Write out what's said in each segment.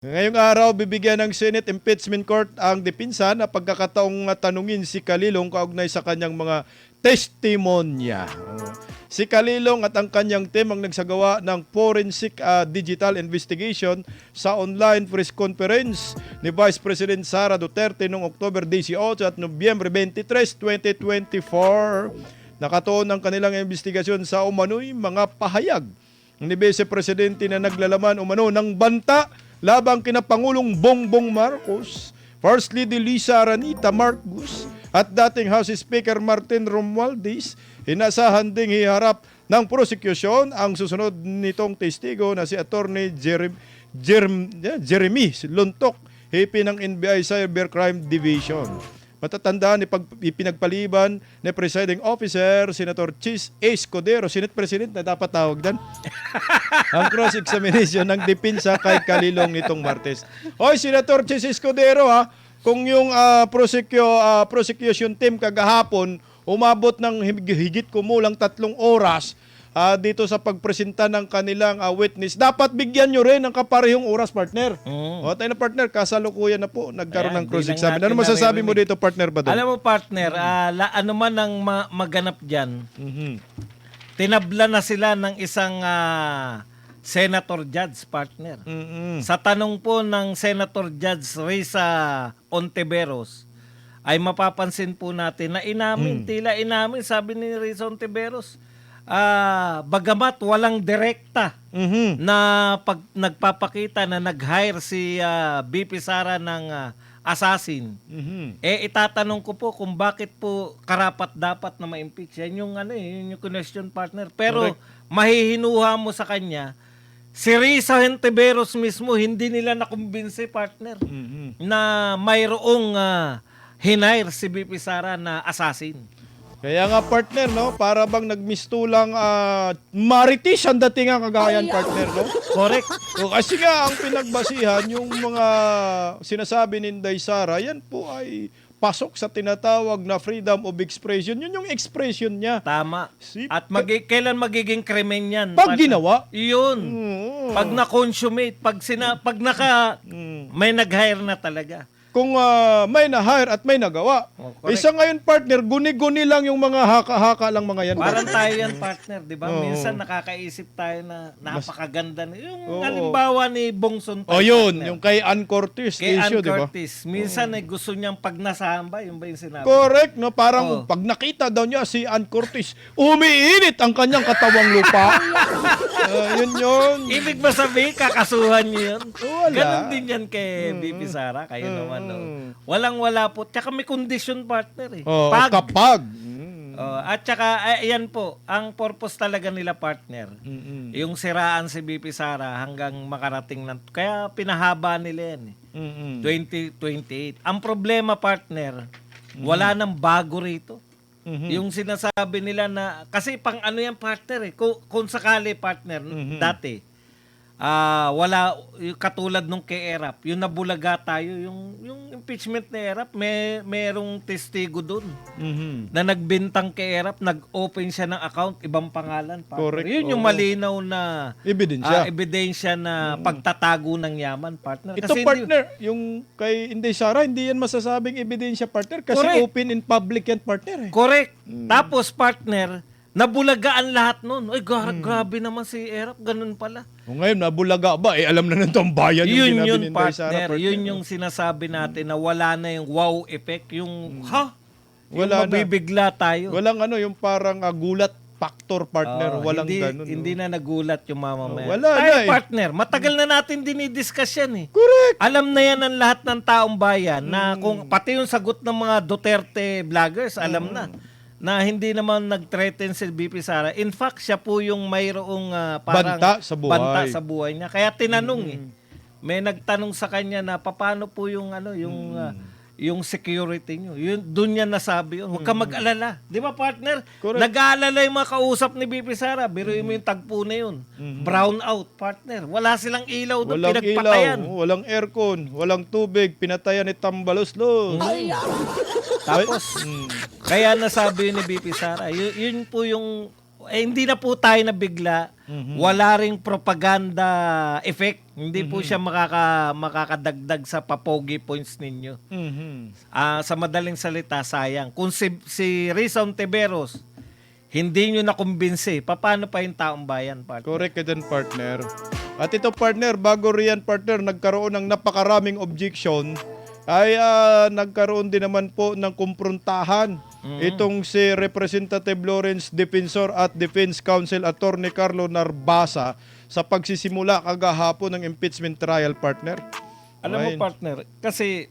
Ngayong araw, bibigyan ng Senate Impeachment Court ang dipinsa na pagkakataong tanungin si Kalilong kaugnay sa kanyang mga testimonya. Si Kalilong at ang kanyang team ang nagsagawa ng forensic digital investigation sa online press conference ni Vice President Sara Duterte noong October 18 at Nobyembre 23, 2024. Nakatuon ang kanilang investigasyon sa umano'y mga pahayag ni Vice Presidente na naglalaman umano ng banta labang kina Pangulong Bongbong Marcos, First Lady Lisa Aranita Marcos at dating House Speaker Martin Romualdez. Inasahan ding hiharap ng prosecution ang susunod nitong testigo na si Attorney Jeremy Luntok, hepe ng NBI Cybercrime Division. Matatandaan ipinagpaliban ni Presiding Officer Senator Chis Escudero, Senate President na dapat tawag dan, ang cross-examination ng dipinsa kay Kalilong nitong Martes. Hoy, Senator Chis Escudero, kung yung prosecution team kagahapon umabot ng higit kumulang 3 oras dito sa pagpresenta ng kanilang witness, dapat bigyan nyo rin ng kaparehong oras, partner. O tayo na, partner, kasalukuyan na po nagkaroon ng cross-examination. Ano masasabi mo dito, partner, ba doon? Alam mo, partner, ano man ang maganap dyan, tinabla na sila ng isang senator judge, partner. Sa tanong po ng Senator Judge Risa Ontiveros, ay mapapansin po natin na tila inamin, sabi ni Risa Ontiveros, bagamat walang direkta na nagpapakita na nag-hire si BP Sara ng assassin, itatanong ko po kung bakit po karapat-dapat na ma-impeach. Yan yung, yun yung question, partner. Pero mahihinuha mo sa kanya, si Risa Ontiveros mismo, hindi nila nakumbinsi, partner, na mayroong hinire si BP Sara na assassin. Kaya nga, partner, no, para bang nagmistulang marites ang dating ang kagayan, partner, no? Correct. O, kasi nga ang pinagbasihan yung mga sinasabi ni Inday Sara, yan po ay pasok sa tinatawag na freedom of expression. Yun yung expression niya. Tama. At kailan magiging krimen yan? Pag ginawa. Yun. Pag na-consummate, pag may nag-hire na talaga. Kung may na-hire at may nagawa. Isa ngayon, partner, guni-guni lang yung mga haka-haka lang mga yan. Parang tayo yan, partner, di ba? Minsan nakakaisip tayo na napakaganda. Yung halimbawa ni Bongson. Yun. Partner. Yung kay Ann Curtis kay issue, Ann di ba? Curtis. Minsan gusto niyang pagnasahan ba? Yung ba yung sinabi? Correct, no? Parang pag nakita daw niya si Ann Curtis, umiinit ang kanyang katawang lupa. Yun. Ibig ba sabihin, kakasuhan niyo yun? Wala. Ganon din yan kay BP Sara. Kayo naman. Walang-wala po. Tsaka may condition, partner. Kapag. At tsaka, ayan po, ang purpose talaga nila, partner, yung siraan si BP Sara hanggang makarating ng... Kaya pinahaba nila yan. 2028. Ang problema, partner, wala nang bago rito. Yung sinasabi nila na... Kasi pang ano yan, partner, kung sakali, partner, dati, wala yung katulad nung kay Erap, yung nabulaga tayo, yung impeachment ni Erap, merong testigo doon na nagbintang kay Erap, nag-open siya ng account, ibang pangalan. Correct. Yun yung malinaw na ebidensya na pagtatago ng yaman, partner. Ito, kasi partner, yung kay Inday Sara, hindi yan masasabing ebidensya, partner, kasi open in public yan, partner. Correct. Tapos, partner, nabulagaan lahat nun. Ay, grabe naman si Erap, ganun pala. Ngayon, nabulaga ba? Alam na ng tambayan yung sinabi ni Inday Sara, partner. Yun yung sinasabi natin na wala na yung wow effect. Yung, wala yung mabibigla tayo. Walang yung parang gulat factor, partner. Walang ganun. Hindi na nagulat yung mamamayan. Wala tayo, na partner, matagal na natin dinidiscuss yan eh. Correct. Alam na yan ng lahat ng taong bayan na kung pati yung sagot ng mga Duterte vloggers, alam na hindi naman nag-threaten si BP Sara. In fact, siya po yung mayroong parang banta sa buhay niya. Kaya tinanong may nagtanong sa kanya na paano po yung yung security niyo. Yun doon niya nasabi yun. Huwag ka mag-alala. 'Di ba, partner? Correct. Nag-aalala yung mga kausap ni BP Sara. Biruin mo yung tagpo na yun. Brown out, partner. Wala silang ilaw doon, Walang pinagpatayan. ilaw, walang aircon, walang tubig, pinatayan ni Tambalos-los. Tapos, kaya nasabi ni BP Sara, yun po yung hindi na po tayo nabigla. Wala ring propaganda effect. Hindi po siya makakadagdag sa papogi points ninyo. Sa madaling salita, sayang. Kung si Risa Ontiveros, hindi nyo nakumbinsi, paano pa yung taong bayan, partner? Correct ka dyan, partner. At ito, partner, bago riyan, partner, nagkaroon ng napakaraming objection, ay nagkaroon din naman po ng kumprontahan. Itong si Representative Lawrence Defensor at Defense Counsel Attorney Carlo Narbasa sa pagsisimula kagahapon ng impeachment trial, partner. Alam mo, partner, kasi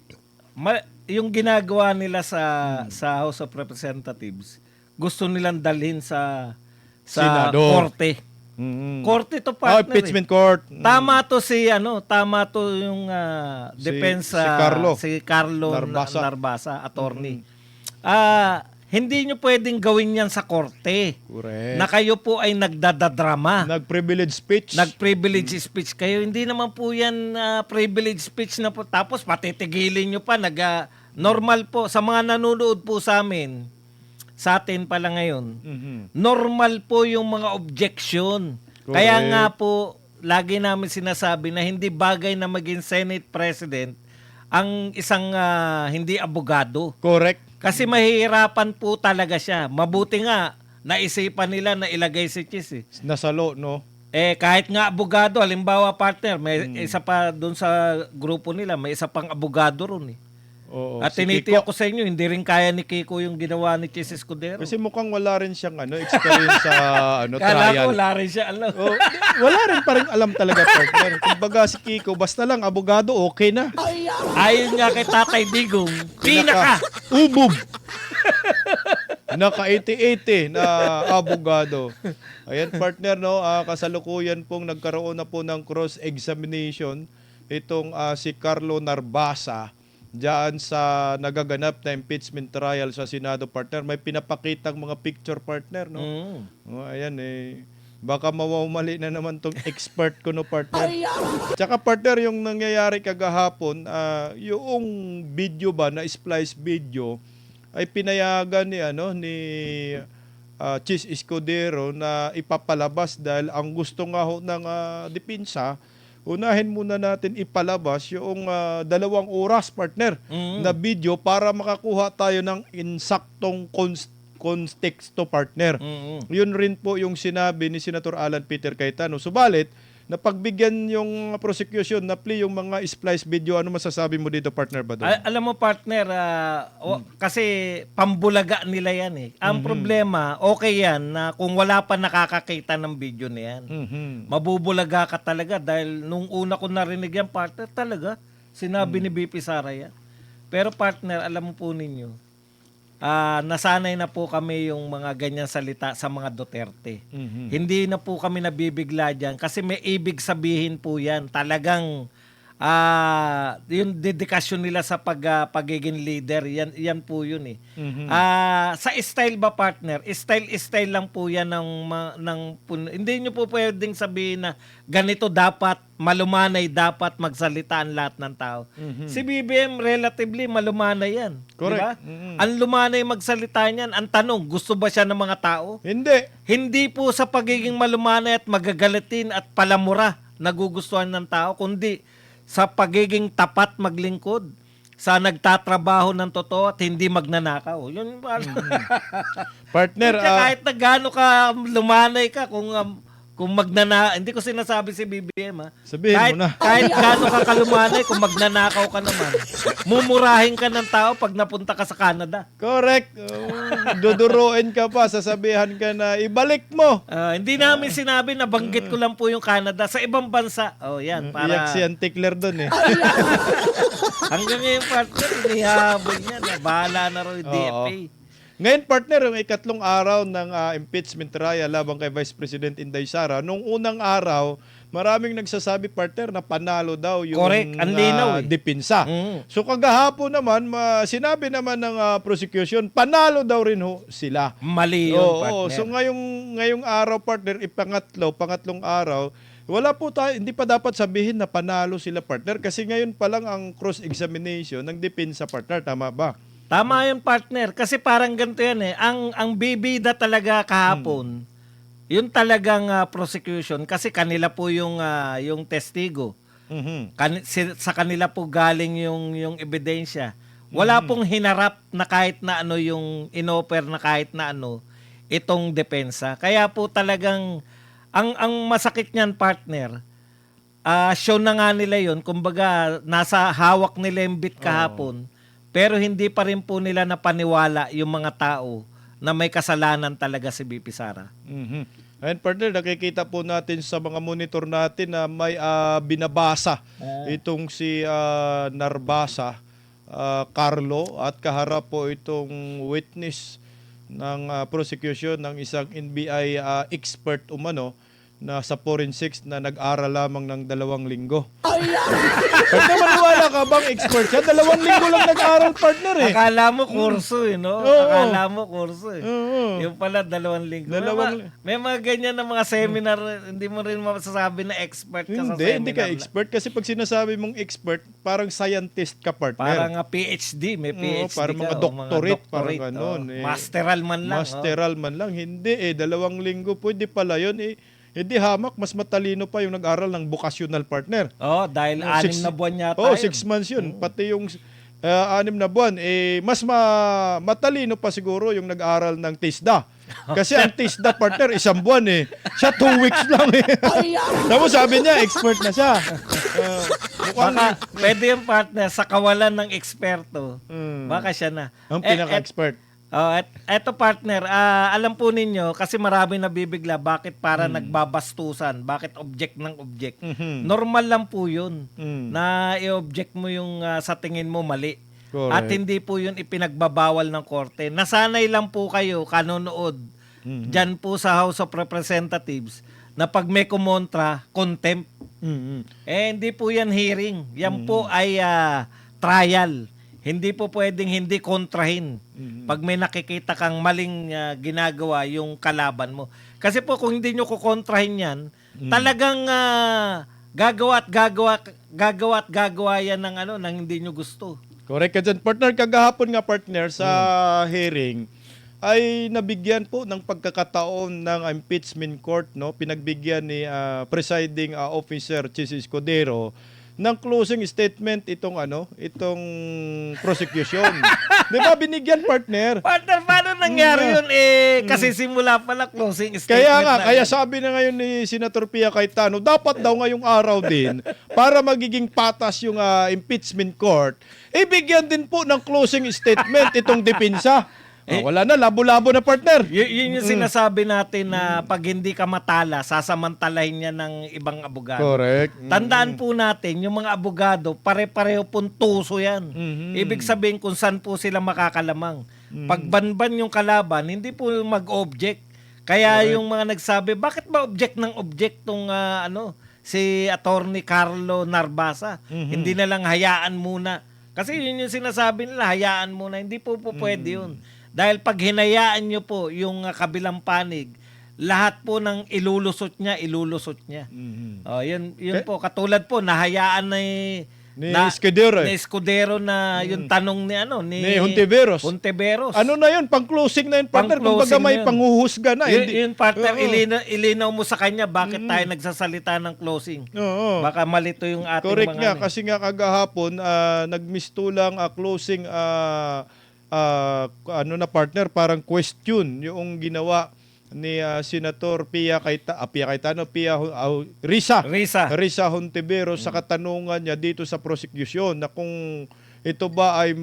yung ginagawa nila sa House of Representatives, gusto nilang dalhin sa Senado. korte. Korte to, partner. Impeachment court. Tama to tama to yung defense si Carlo Narbasa, attorney. Hindi nyo pwedeng gawin yan sa korte. Correct. Na kayo po ay nagdadadrama. Nag-privilege speech. Nag-privilege speech kayo. Hindi naman po yan privilege speech na po. Tapos patitigilin nyo pa. Normal po. Sa mga nanonood po sa amin, sa atin pala ngayon, normal po yung mga objection. Correct. Kaya nga po, lagi namin sinasabi na hindi bagay na maging Senate President ang isang hindi abogado. Correct. Kasi mahihirapan po talaga siya. Mabuti nga, naisipan nila na ilagay si Chis. Nasalo, no? Kahit nga abogado, halimbawa partner, may isa pa doon sa grupo nila, may isa pang abogado ron. Oo, At si tinitiyak Kiko. ko sa inyo, hindi rin kaya ni Kiko yung ginawa ni Chis Escudero. Kasi mukhang wala rin siyang experience sa Kala trial. ko, wala rin siya alam. Oh, wala rin pa rin alam talaga, partner. Kumbaga si Kiko, basta lang abogado, okay na. Ayon nga kay Tatay Digong, pinaka. Ubog. Naka 80-80 na abogado. Ayan, partner, no? Kasalukuyan pong nagkaroon na po ng cross-examination itong si Carlo Narbasa diyan sa nagaganap na impeachment trial sa Senado, partner. May pinapakitang mga picture, partner, no? Ayan, baka mawawmali na naman tong expert ko, no, partner. Tsaka, partner, yung nangyayari kagahapon, yung video ba na splice video ay pinayagan ni Chis Escudero na ipapalabas dahil ang gusto nga ho ng depensa, unahin muna natin ipalabas yung 2 oras, partner, na video para makakuha tayo ng insaktong konteksto, partner. Yun rin po yung sinabi ni Senator Alan Peter Cayetano. Subalit, napagbigyan yung prosecution na plea yung mga splice video. Ano masasabi mo dito, partner ba doon? Alam mo, partner, kasi pambulaga nila yan. Ang problema, okay yan na kung wala pa nakakakita ng video na yan. Mabubulaga ka talaga dahil nung una ko narinig yan, partner, talaga, sinabi ni BP Sara yan. Pero partner, alam mo po ninyo, nasanay na po kami yung mga ganyan salita sa mga Duterte. Hindi na po kami nabibigla dyan kasi may ibig sabihin po yan. Talagang yung dedikasyon nila sa pagiging leader, yan po yun . Sa style ba, partner? Style lang po yan hindi nyo po pwedeng sabihin na ganito dapat, malumanay dapat magsalita ang lahat ng tao. Si BBM relatively malumanay yan. Correct. Diba? Ang lumanay magsalita niyan, ang tanong, gusto ba siya ng mga tao? Hindi. Hindi po sa pagiging malumanay at magagalitin at palamura nagugustuhan ng tao, kundi sa pagiging tapat maglingkod, sa nagtatrabaho ng totoo at hindi magnanakaw. Yun ba? Partner, Kahit na gaano ka lumanay ka kung hindi ko sinasabi si BBM sabihin mo na. Kahit gaano ka kalumanay, kung magnanakaw ka naman, mumurahin ka ng tao pag napunta ka sa Canada. Correct. Duduruin ka pa, sasabihan ka na ibalik mo. Hindi namin sinabi na banggit ko lang po yung Canada. Sa ibang bansa, yan, para... Iyak si Antikler doon . Hanggang ngayon, partner, inihabol niya. Bahala na rin yung DFA. Ngayon, partner, yung 2 araw ng impeachment trial laban kay Vice President Inday Sara, nung unang araw, maraming nagsasabi, partner, na panalo daw yung Correct. Ang linaw, depensa. So kagahapon naman, sinabi naman ng prosecution, panalo daw rin sila. Mali yun, partner. So ngayong araw, partner, pangatlong araw, wala po tayo, hindi pa dapat sabihin na panalo sila, partner, kasi ngayon pa lang ang cross-examination ng depensa, partner. Tama ba? Tama yun, partner. Kasi parang ganito yan . Ang bibida talaga kahapon, Yung talagang prosecution kasi kanila po yung testigo. Mhm. Sa kanila po galing yung ebidensya. Wala pong hinarap na kahit na ano yung inoffer na kahit na ano itong depensa. Kaya po talagang ang masakit niyan, partner. Show na nga nila yon, kumbaga nasa hawak nila yung bit kahapon, pero hindi pa rin po nila napaniwala yung mga tao na may kasalanan talaga si BP Sara. Mhm. Ayun, partner, nakikita po natin sa mga monitor natin na may binabasa itong si Narbasa Carlo, at kaharap po itong witness ng prosecution ng isang NBI expert umano na sa forensics na nag-aral lamang ng 2 linggo. Partner, maniwala ka bang expert siya? 2 linggo lang nag-aral, partner eh. Akala mo kurso no? Oo. Akala mo kurso Oo. Yung pala 2 linggo. May mga ganyan na mga seminar, hindi mo rin masasabi na expert ka sa seminar. Hindi ka expert kasi pag sinasabi mong expert, parang scientist ka, partner. Parang PhD, may PhD parang mga ka, o doctorate, parang ganun. Masteral man lang. Masteral man lang. Hindi 2 linggo, pwede pala yun eh. Hindi hamak, mas matalino pa yung nag-aral ng vocational, partner. Dahil 6 na buwan yata yun. yun. 6 months yun. Pati yung 6 na buwan, mas matalino pa siguro yung nag-aral ng TISDA. Kasi ang TISDA, partner, 1 buwan eh. Siya 2 weeks lang eh. Tapos sabi niya, expert na siya. Baka pwede yung partner sa kawalan ng eksperto. Baka siya na. Ang pinaka-expert. Eto partner, alam po ninyo, kasi marami nabibigla, bakit para nagbabastusan, bakit object ng object. Normal lang po yun, na i-object mo yung sa tingin mo mali. Correct. At hindi po yun ipinagbabawal ng korte. Nasanay lang po kayo, kanonood, dyan po sa House of Representatives, na pag may kumontra, contempt. Hindi po yan hearing. Yan po ay trial. Hindi po pwedeng hindi kontrahin pag may nakikita kang maling ginagawa yung kalaban mo. Kasi po kung hindi nyo kukontrahin yan, talagang gagawa at gagawa yan ng hindi nyo gusto. Correct ka dyan, partner. Kagahapon nga, partner, sa hearing, ay nabigyan po ng pagkakataon ng impeachment court, no? Pinagbigyan ni presiding officer Chis Escudero ng closing statement itong prosecution. Di ba binigyan, partner? Partner, paano nangyari yun? Kasi simula pala closing statement. Kaya sabi na ngayon ni Senator Pia Cayetano, dapat daw ngayong araw din, para magiging patas yung impeachment court, ibigyan din po ng closing statement itong depensa. Wala na, labo-labo na, partner. Yun yung sinasabi natin na pag hindi ka matala, sasamantalahin niya ng ibang abogado. Correct. Tandaan po natin, yung mga abogado, pare-pareho pong tuso yan. Ibig sabihin kung saan po sila makakalamang. Pag banban yung kalaban, hindi po mag-object. Kaya yung mga nagsabi, bakit ba object ng object tong si Attorney Carlo Narbasa? Hindi na lang hayaan muna. Kasi yun yung sinasabi nila, hayaan muna. Hindi po pwede yun. Dahil pag hinayaan nyo po yung kabilang panig, lahat po ng ilulusot niya. Yun po, katulad po, nahayaan Ni Escudero. Ni Escudero na yung tanong ni Hontiveros. Ano na yun? Pang-closing na yun, partner. Kumbaga may panghuhusga na. Yun, partner, ilinaw mo sa kanya bakit tayo nagsasalita ng closing. Oo. Baka malito yung ating Correct mga... nga, kasi nga kagahapon, nagmistulang closing partner, parang question yung ginawa ni Senator Risa Hontiveros sa katanungan niya dito sa prosecution na kung ito ba ay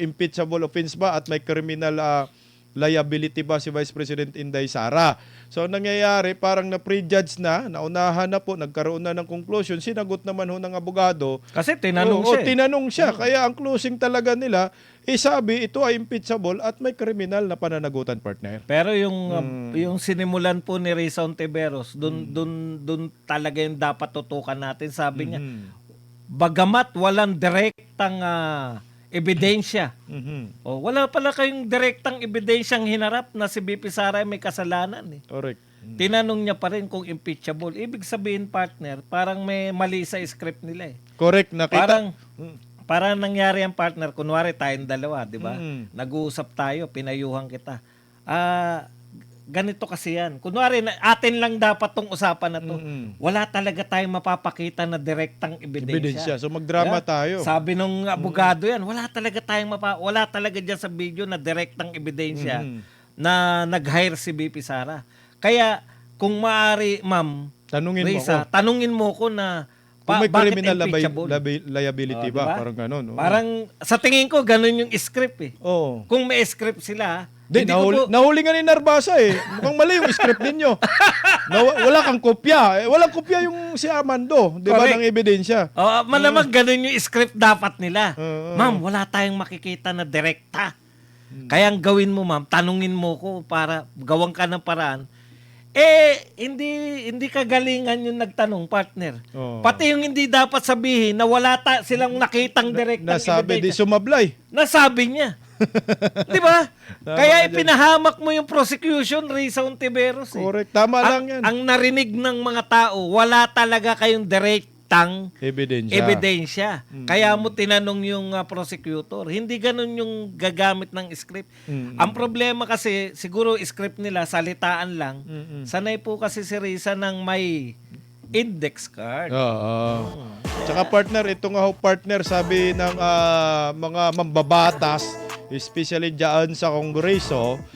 impeachable offense ba at may criminal liability ba si Vice President Inday Sara. So nangyayari parang na-prejudge naunahan na po, nagkaroon na ng conclusion, sinagot naman ho ng abogado. Kasi tinanong siya. Kaya ang closing talaga nila, sabi ito ay impeachable at may criminal na pananagutan, partner. Pero yung sinimulan po ni Risa Hontiveros, dun talaga yung dapat tutukan natin. Sabi niya, bagamat walang direktang ebidensya. Wala pala kayong direktang ebidensyang hinarap na si BP Sara may kasalanan. Correct. Tinanong niya pa rin kung impeachable. Ibig sabihin, partner, parang may mali sa script nila. Correct. Nakita. Parang nangyari ang partner, kunwari tayong dalawa, di ba? Nag-uusap tayo, pinayuhan kita. ganito kasi yan. Kunwari, atin lang dapat tong usapan na to. Wala talaga tayong mapapakita na direktang ebidensya. So magdrama tayo. Sabi nung abogado yan, wala talaga dyan sa video na direktang ebidensya na nag-hire si BP Sara. Kaya, kung maaari, ma'am, Tanungin mo Risa, ako. tanungin mo ko na Kung may bakit criminal impeachable? liability ba? Diba? Parang gano'n. Oo. Parang, sa tingin ko, ganun yung script eh. Oo. Kung may script sila, Di, hindi ko po- nahuli nga ni Narbasa eh. Mukhang mali yung script ninyo. Wala kang kopya. Walang kopya yung si Amando, di ba, Correct. ng ebidensya. malamang ganun yung script dapat nila. Oo. Ma'am, wala tayong makikita na direkta. Kaya ang gawin mo, ma'am, tanungin mo ko para gawan ka ng paraan. Hindi kagalingan yung nagtanong, partner. Oo. Pati yung hindi dapat sabihin na wala silang nakitang direktang Nasabi di ebidensya. sumablay. Nasabi niya. Di ba? Kaya ipinahamak mo yung prosecution, Risa Ontiveros. Correct. Tama lang yan. Ang narinig ng mga tao, wala talaga kayong direktang ebidensya. Kaya mo tinanong yung prosecutor. Hindi ganun yung gagamit ng script. Ang problema kasi, siguro script nila, salitaan lang. Sanay po kasi si Risa ng may index card. Oo. Tsaka partner, ito nga ho partner, sabi ng mga mambabatas, especially dyan sa Kongreso,